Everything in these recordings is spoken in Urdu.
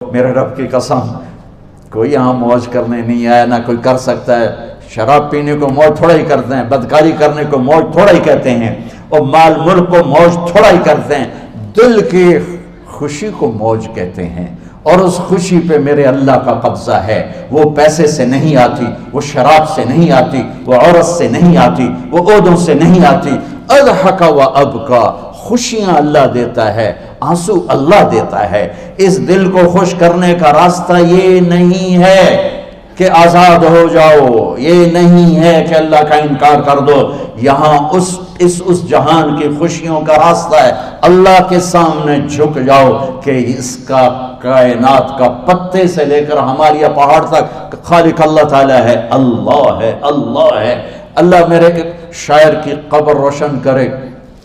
میرے رب کی قسم کوئی یہاں موج کرنے نہیں آیا، نہ کوئی کر سکتا ہے۔ شراب پینے کو موج تھوڑا ہی کرتے ہیں، بدکاری کرنے کو موج تھوڑا ہی کہتے ہیں، اور مال ملک کو موج تھوڑا ہی کرتے ہیں، دل کی خوشی کو موج کہتے ہیں۔ اور اس خوشی پہ میرے اللہ کا قبضہ ہے، وہ پیسے سے نہیں آتی، وہ شراب سے نہیں آتی، وہ عورت سے نہیں آتی، وہ عہدوں سے نہیں آتی۔ اضحک و ابکا، خوشیاں اللہ دیتا ہے، آنسو اللہ دیتا ہے۔ اس دل کو خوش کرنے کا راستہ یہ نہیں ہے کہ آزاد ہو جاؤ، یہ نہیں ہے کہ اللہ کا انکار کر دو۔ یہاں اس جہان کی خوشیوں کا راستہ ہے، اللہ کے سامنے جھک جاؤ کہ اس کا کائنات کا پتے سے لے کر ہمارے پہاڑ تک خالق اللہ تعالیٰ ہے، اللہ ہے، اللہ ہے۔ اللہ میرے شاعر کی قبر روشن کرے۔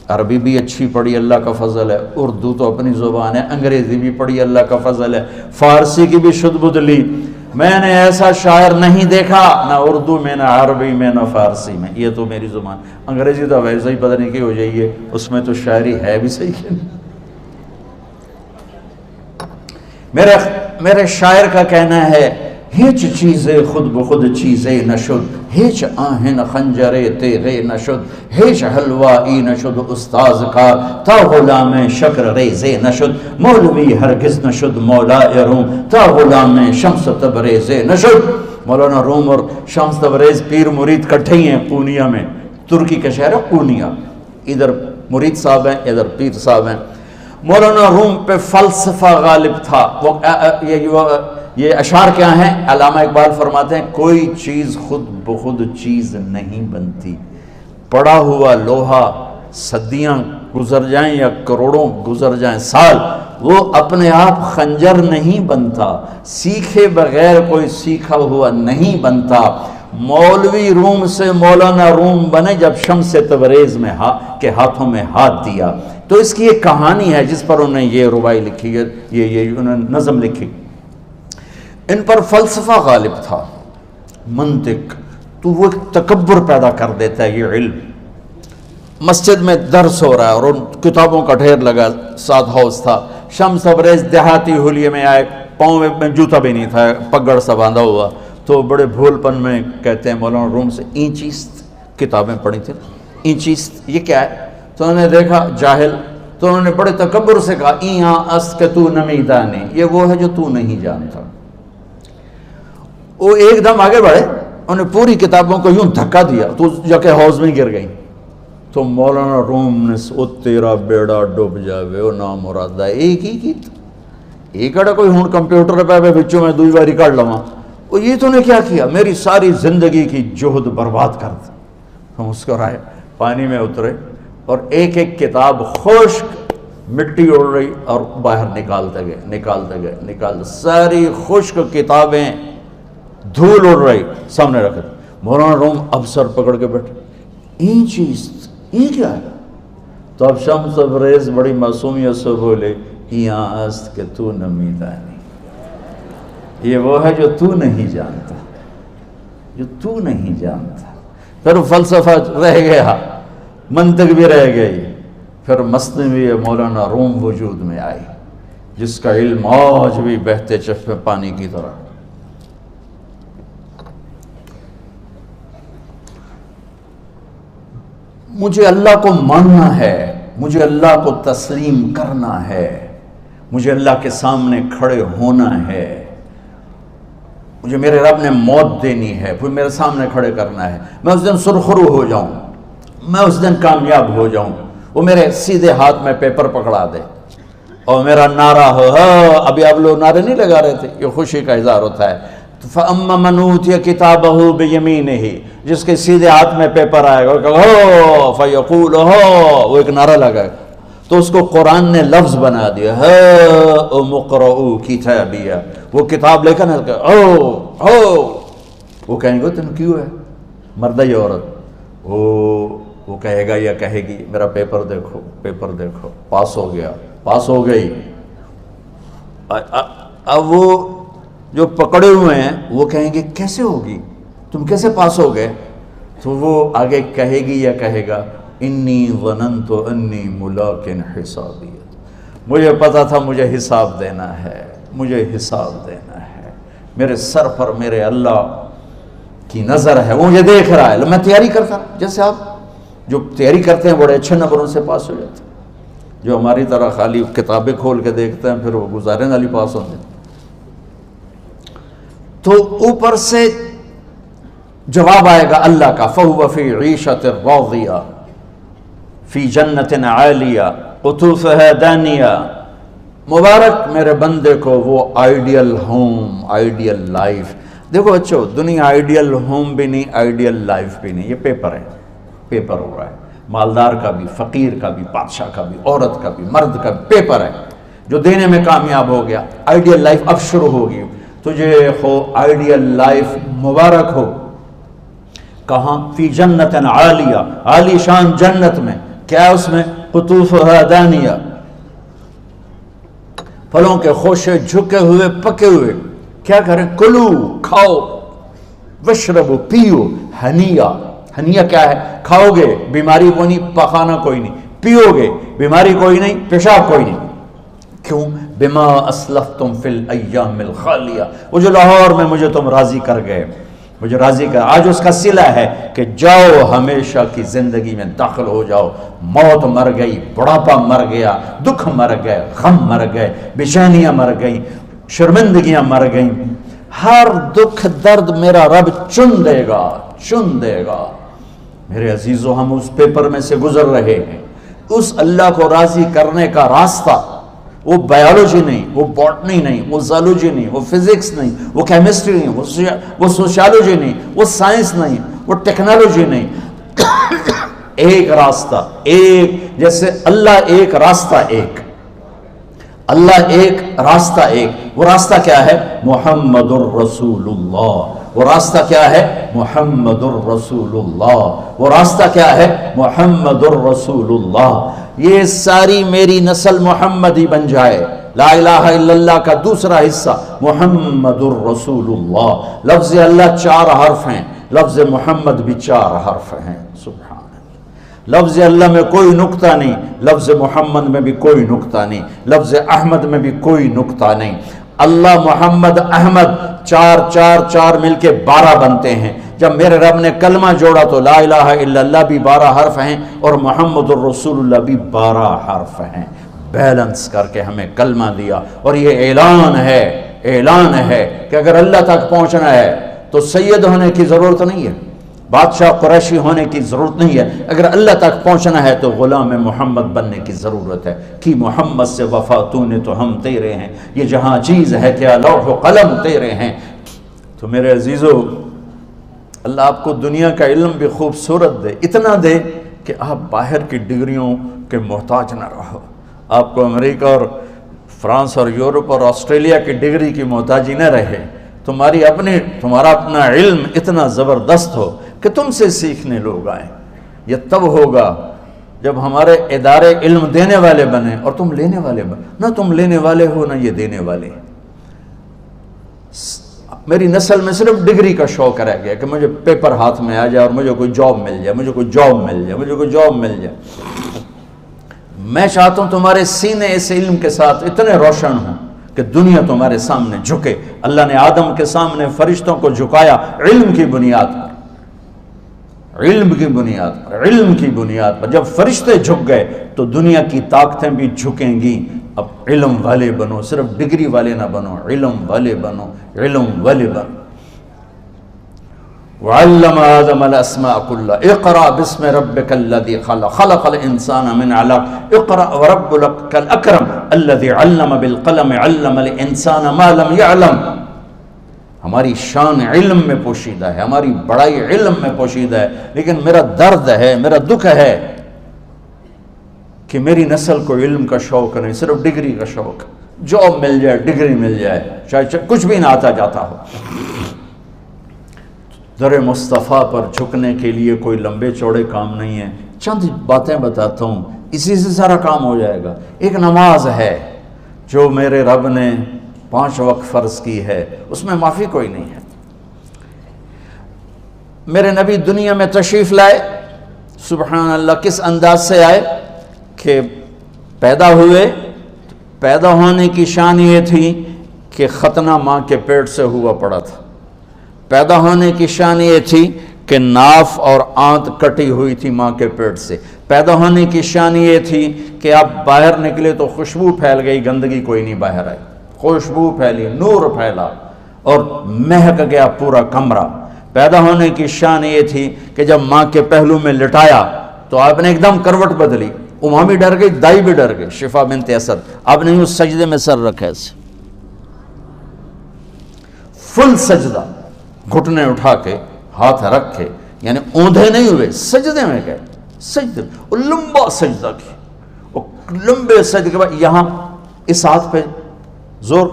عربی بھی اچھی پڑھی، اللہ کا فضل ہے، اردو تو اپنی زبان ہے، انگریزی بھی پڑھی، اللہ کا فضل ہے، فارسی کی بھی شد بد لی۔ میں نے ایسا شاعر نہیں دیکھا، نہ اردو میں، نہ عربی میں، نہ فارسی میں، یہ تو میری زبان۔ انگریزی تو ویسے ہی پتہ نہیں کی ہو جائیے، اس میں تو شاعری ہے بھی صحیح ہے۔ میرے شاعر کا کہنا ہے، ہیچ چیزیں خود بخود چیزیں نشد، ہیچ آہن خنجرے تیغے نشد، ہیچ حلوائی نشد استاذ کا، تا غلام شکر ریزے نشد، مولوی ہرگز نشد مولا روم، تا غلام شمس تبریز نشد۔ مولانا روم اور شمس تبریز پیر مرید کٹھے ہی ہیں پونیا میں، ترکی کا شہر ہے پونیا، ادھر مرید صاحب ہیں، ادھر پیر صاحب ہیں۔ مولانا روم پہ فلسفہ غالب تھا۔ یہ اشعار کیا ہیں؟ علامہ اقبال فرماتے ہیں، کوئی چیز خود بخود چیز نہیں بنتی، پڑا ہوا لوہا صدیاں گزر جائیں یا کروڑوں گزر جائیں سال، وہ اپنے آپ خنجر نہیں بنتا، سیکھے بغیر کوئی سیکھا ہوا نہیں بنتا۔ مولوی روم سے مولانا روم بنے جب شمس تبریز میں کے ہاتھوں میں ہاتھ دیا۔ تو اس کی ایک کہانی ہے جس پر انہوں نے یہ ربائی لکھی ہے، یہ انہوں نے نظم لکھی۔ ان پر فلسفہ غالب تھا، منطق، تو وہ تکبر پیدا کر دیتا ہے یہ علم۔ مسجد میں درس ہو رہا ہے اور ان کتابوں کا ڈھیر لگا، ساتھ ہاؤس تھا۔ شمس تبریز دیہاتی حلیے میں آئے، پاؤں میں جوتا بھی نہیں تھا، پگڑ سا باندھا ہوا، تو بڑے بھول پن میں کہتے ہیں مولانا روم سے، اینچیست کتابیں پڑھی تھیں، اینچیست یہ کیا ہے؟ تو انہوں نے دیکھا جاہل، تو انہوں نے بڑے تکبر سے کہا، ایہاں اس کہ تو نمیدانی، یہ وہ ہے جو تو نہیں جانتا۔ وہ ایک دم آگے بڑھے، انہوں نے پوری کتابوں کو یوں دھکا دیا تو جا کے حوض میں گر گئی۔ تو مولانا روم نے او تیرا بیڑا ڈوب جاوے او نامرادہ، ایک ہی کی ایک اڑا کوئی ہون کمپیوٹر پہ بچوں میں دوئی باری کر لواں، وہ یہ تو نے کیا کیا، میری ساری زندگی کی جہد برباد کر دی۔ ہم مسکرائے، پانی میں اترے اور ایک ایک کتاب خشک مٹی اڑ رہی اور باہر نکالتے گئے، ساری خشک کتابیں دھول اڑ رہی سامنے رکھے۔ مولانا روم اب سر پکڑ کے بیٹھے، این چیز یہ کیا ہے؟ تو اب شمس تبریز بڑی معصومیت سے بولے، یہاں است کہ تو نمیدانی، یہ وہ ہے جو تو نہیں جانتا، جو تو نہیں جانتا۔ پھر فلسفہ رہ گیا، منطق بھی رہ گئی، پھر مثنوی مولانا روم وجود میں آئی، جس کا علم آج بھی بہتے چشمے پانی کی طرح۔ مجھے اللہ کو ماننا ہے، مجھے اللہ کو تسلیم کرنا ہے، مجھے اللہ کے سامنے کھڑے ہونا ہے، مجھے میرے رب نے موت دینی ہے، پھر میرے سامنے کھڑے کرنا ہے، میں اس دن سرخرو ہو جاؤں، میں اس دن کامیاب ہو جاؤں، وہ میرے سیدھے ہاتھ میں پیپر پکڑا دے اور میرا نعرہ ہو۔ ابھی آپ لوگ نعرے نہیں لگا رہے تھے، یہ خوشی کا اظہار ہوتا ہے۔ فَأَمَّا مَنْ أُوتِيَ كِتَابَهُ بِيَمِينِهِ، جس کے سیدھے ہاتھ میں پیپر آئے گا، فَيَقُولُ وہ ایک نعرہ لگائے گا، تو اس کو قرآن نے لفظ بنا دیا، هَاؤْمُ اقْرَءُوا كِتَابِيَهْ، وہ کتاب لے کر وہ کہیں گے تم کیوں ہے، مرد یا عورت، وہ کہے گا یا کہے گی، میرا پیپر دیکھو، پیپر دیکھو، پاس ہو گیا، پاس ہو گئی۔ اب وہ جو پکڑے ہوئے ہیں وہ کہیں گے کیسے ہوگی، تم کیسے پاس ہو گئے؟ تو وہ آگے کہے گی یا کہے گا، انی ظننت انی ملاق حسابی، مجھے پتا تھا مجھے حساب دینا ہے، مجھے حساب دینا ہے، میرے سر پر میرے اللہ کی نظر ہے، وہ مجھے دیکھ رہا ہے. میں تیاری کرتا ہوں، جیسے آپ جو تیاری کرتے ہیں بڑے اچھے نمبروں سے پاس ہو جاتے ہیں، جو ہماری طرح خالی کتابیں کھول کے دیکھتے ہیں پھر وہ گزارے والی پاس ہوتے ہیں. تو اوپر سے جواب آئے گا اللہ کا، فَهُوَ فِي عِيشَةٍ رَاضِيَةٍ فِي جَنَّةٍ عَالِيَةٍ قُطُوفُهَا دَانِيَةٌ. مبارک میرے بندے کو وہ آئیڈیل ہوم، آئیڈیل لائف. دیکھو بچو، دنیا آئیڈیل ہوم بھی نہیں، آئیڈیل لائف بھی نہیں، یہ پیپر ہے، پیپر ہو رہا ہے. مالدار کا بھی، فقیر کا بھی، بادشاہ کا بھی، عورت کا بھی، مرد کا بھی پیپر ہے. جو دینے میں کامیاب ہو گیا، آئیڈیل لائف اب شروع ہوگی. تجھے ہو آئیڈیل لائف مبارک ہو. کہاں؟ فی جنت عالیہ، عالی شان جنت میں. کیا اس میں؟ قطوفها دانیہ، پھلوں کے خوشے جھکے ہوئے پکے ہوئے. کیا کریں؟ کلو، کھاؤ، وشربو، پیو، ہنیا. ہنیا کیا ہے؟ کھاؤ گے بیماری کوئی نہیں، پخانا کوئی نہیں، پیو گے بیماری کوئی نہیں، پیشاب کوئی نہیں. کیوں؟ بما اسلفتم فی الایام الخالیہ. وہ جو لاہور میں مجھے تم راضی کر گئے، مجھے راضی کر، آج اس کا صلہ ہے کہ جاؤ ہمیشہ کی زندگی میں داخل ہو جاؤ. موت مر گئی، بڑھاپا مر گیا، دکھ مر گئے، غم مر گئے، بے چینیاں مر گئیں، شرمندگیاں مر گئیں. ہر دکھ درد میرا رب چن دے گا، چن دے گا. میرے عزیزو، ہم اس پیپر میں سے گزر رہے ہیں. اس اللہ کو راضی کرنے کا راستہ، وہ بایولوجی نہیں، وہ باٹنی نہیں، وہ زالوجی نہیں، وہ فزکس نہیں، وہ کیمسٹری نہیں، وہ سوشیالوجی نہیں، وہ سائنس نہیں، وہ ٹیکنالوجی نہیں. ایک راستہ، ایک، جیسے اللہ ایک، راستہ ایک. اللہ ایک، راستہ ایک. وہ راستہ کیا ہے؟ محمد الرسول اللہ. وہ راستہ کیا ہے؟ محمد الرسول اللہ. وہ راستہ کیا ہے؟ محمد الرسول اللہ. یہ ساری میری نسل محمدی بن جائے. لا الہ الا اللہ کا دوسرا حصہ محمد الرسول اللہ. لفظ اللہ 4 حرف ہیں، لفظ محمد بھی 4 حرف ہیں. سبحان اللہ. لفظ اللہ میں کوئی نقطہ نہیں، لفظ محمد میں بھی کوئی نقطہ نہیں، لفظ احمد میں بھی کوئی نقطہ نہیں. اللہ، محمد، احمد، 4 4 4 مل کے 12 بنتے ہیں. جب میرے رب نے کلمہ جوڑا تو لا الہ الا اللہ بھی 12 حرف ہیں اور محمد الرسول اللہ بھی 12 حرف ہیں. بیلنس کر کے ہمیں کلمہ دیا. اور یہ اعلان ہے، اعلان ہے کہ اگر اللہ تک پہنچنا ہے تو سید ہونے کی ضرورت نہیں ہے، بادشاہ قریشی ہونے کی ضرورت نہیں ہے. اگر اللہ تک پہنچنا ہے تو غلام محمد بننے کی ضرورت ہے. کہ محمد سے وفا تو نے تو ہم تیرے ہیں، یہ جہاں چیز ہے کیا لوح و قلم تیرے ہیں. تو میرے عزیزو، اللہ آپ کو دنیا کا علم بھی خوبصورت دے، اتنا دے کہ آپ باہر کی ڈگریوں کے محتاج نہ رہو. آپ کو امریکہ اور فرانس اور یورپ اور آسٹریلیا کی ڈگری کی محتاجی نہ رہے. تمہارا اپنا علم اتنا زبردست ہو کہ تم سے سیکھنے لوگ آئیں. یہ تب ہوگا جب ہمارے ادارے علم دینے والے بنے اور تم لینے والے بنے. نہ تم لینے والے ہو نہ یہ دینے والے. میری نسل میں صرف ڈگری کا شوق رہ گیا کہ مجھے پیپر ہاتھ میں آ جائے اور مجھے کوئی جاب مل جائے، مجھے کوئی جاب مل جائے، مجھے کوئی جاب مل جائے. میں چاہتا ہوں تمہارے سینے اس علم کے ساتھ اتنے روشن ہوں کہ دنیا تمہارے سامنے جھکے. اللہ نے آدم کے سامنے فرشتوں کو جھکایا علم کی بنیاد پر، علم کی بنیاد پر، علم کی بنیاد پر. جب فرشتے جھک گئے تو دنیا کی طاقتیں بھی جھکیں گی. اب علم والے بنو، صرف ڈگری والے نہ بنو، علم والے بنو، علم والے بنو. وعلم آدم الاسماء كلها اقرأ باسم ربك الذي خلق خلق الانسان من علق اقرأ وربك الاكرم الذي علم بالقلم علم الانسان ما لم يعلم. ہماری شان علم میں پوشیدہ ہے، ہماری بڑائی علم میں پوشیدہ ہے. لیکن میرا درد ہے، میرا دکھ ہے کہ میری نسل کو علم کا شوق نہیں، صرف ڈگری کا شوق. جاب مل جائے، ڈگری مل جائے، چاہے کچھ بھی نہ آتا جاتا ہو. در مصطفیٰ پر جھکنے کے لیے کوئی لمبے چوڑے کام نہیں ہیں. چند باتیں بتاتا ہوں، اسی سے سارا کام ہو جائے گا. ایک نماز ہے جو میرے رب نے 5 وقت فرض کی ہے، اس میں معافی کوئی نہیں ہے. میرے نبی دنیا میں تشریف لائے، سبحان اللہ، کس انداز سے آئے کہ پیدا ہوئے. پیدا ہونے کی شان یہ تھی کہ ختنہ ماں کے پیٹ سے ہوا پڑا تھا. پیدا ہونے کی شان یہ تھی کہ ناف اور آنت کٹی ہوئی تھی ماں کے پیٹ سے. پیدا ہونے کی شان یہ تھی کہ آپ باہر نکلے تو خوشبو پھیل گئی, گندگی کوئی نہیں باہر آئی, خوشبو پھیلی, نور پھیلا اور مہک گیا پورا کمرہ. پیدا ہونے کی شان یہ تھی کہ جب ماں کے پہلو میں لٹایا تو آپ نے ایک دم کروٹ بدلی. اماں بھی ڈر گئی, دائی بھی ڈر گئی, شفا بنت اسد. آپ نے یوں سجدے میں سر رکھا ایسے, فل سجدہ, گھٹنے اٹھا کے ہاتھ رکھ کے, یعنی اوندھے نہیں ہوئے, سجدے میں گئے, سجدے میں, اور لمبا سجدہ کیا. اور لمبے سجدے کے بعد یہاں اس ہاتھ پہ زور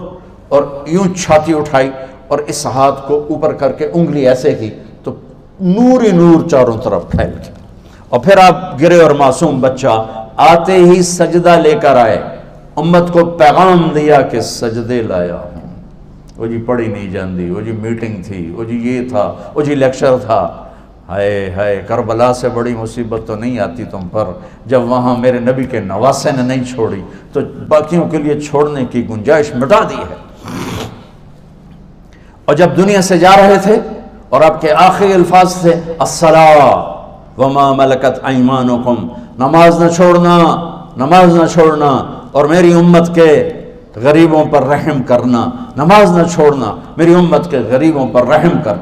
اور یوں چھاتی اٹھائی اور اس ہاتھ کو اوپر کر کے انگلی ایسے کی تو نور ہی نور چاروں طرف پھیل گیا. اور پھر آپ گرے اور معصوم بچہ آتے ہی سجدہ لے کر آئے, امت کو پیغام دیا کہ سجدے لایا ہوں. وہ جی پڑھی نہیں جاندی, وہ جی میٹنگ تھی, وہ جی یہ تھا, وہ جی لیکچر تھا. ہائے ہائے, کربلا سے بڑی مصیبت تو نہیں آتی تم پر جب وہاں میرے نبی کے نواسے نے نہیں چھوڑی تو باقیوں کے لیے چھوڑنے کی گنجائش مٹا دی ہے. اور جب دنیا سے جا رہے تھے اور آپ کے آخری الفاظ تھے الصلاۃ وما ملکت ایمانکم, نماز نہ چھوڑنا, نماز نہ چھوڑنا, اور میری امت کے غریبوں پر رحم کرنا, نماز نہ چھوڑنا, میری امت کے غریبوں پر رحم کر.